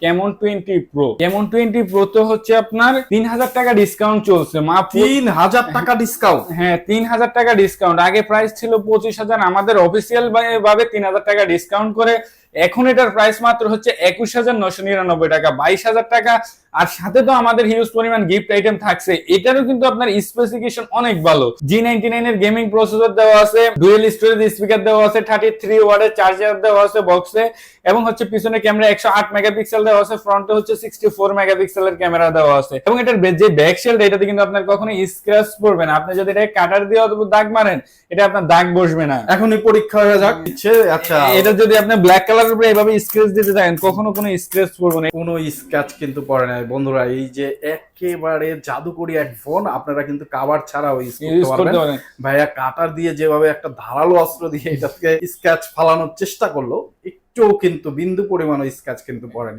Camon 20 Pro। Camon 20 Pro তো হচ্ছে আপনার 3000 টাকা ডিসকাউন্ট চলছে, মাত্র 3000 টাকা ডিসকাউন্ট। হ্যাঁ 3000 টাকা ডিসকাউন্ট। আগে প্রাইস ছিল 25,000, আমাদের অফিসিয়াল ভাবে 3000 টাকা ডিসকাউন্ট করে এখন এটার প্রাইস মাত্র হচ্ছে 21,999 টাকা, 22,000 টাকা। আর সাথে তো আমাদের হিউজ পরিমাণ গিফট আইটেম থাকছে। এটারও কিন্তু আপনার স্পেসিফিকেশন অনেক ভালো। G99 এর গেমিং প্রসেসর দেওয়া আছে, ডুয়েল স্টোরেজ স্পিকার দেওয়া আছে, 33 ওয়াটের চার্জার দেওয়া আছে বক্সে, এবং হচ্ছে পিছনে ক্যামেরা 108 মেগাপিক্সেল দেওয়া আছে, ফ্রন্টে হচ্ছে 64 মেগাপিক্সেলের ক্যামেরা দেওয়া আছে। এবং এটার যে ব্যাক শেলড, এটাতে কিন্তু আপনার কখনো স্ক্র্যাচ পড়বে না। আপনি যদি এটা কাটার দিয়ে অথবা দাগ মারেন, এটা আপনার দাগ বসবে না। এখনই পরীক্ষা হয়ে যাক। আচ্ছা, এটা যদি আপনি ব্ল্যাক কালারের উপরে এভাবে স্ক্র্যাচ দিতে চান, কখনো কোনো স্ক্র্যাচ পড়বে না। কোনো স্ক্র্যাচ কিন্তু পড়ে নাই বন্ধুরা। এই যে একেবারে জাদুকরি এক ফোন, আপনারা কিন্তু কাভার ছাড়াও ইউজ করতে পারবেন। ভাইয়া কাটার দিয়ে যেভাবে একটা ধারালো অস্ত্র দিয়ে এটাকে স্ক্র্যাচ ফালানোর চেষ্টা করলো, একটুও কিন্তু বিন্দু পরিমাণ স্ক্র্যাচ কিন্তু পড়েনি।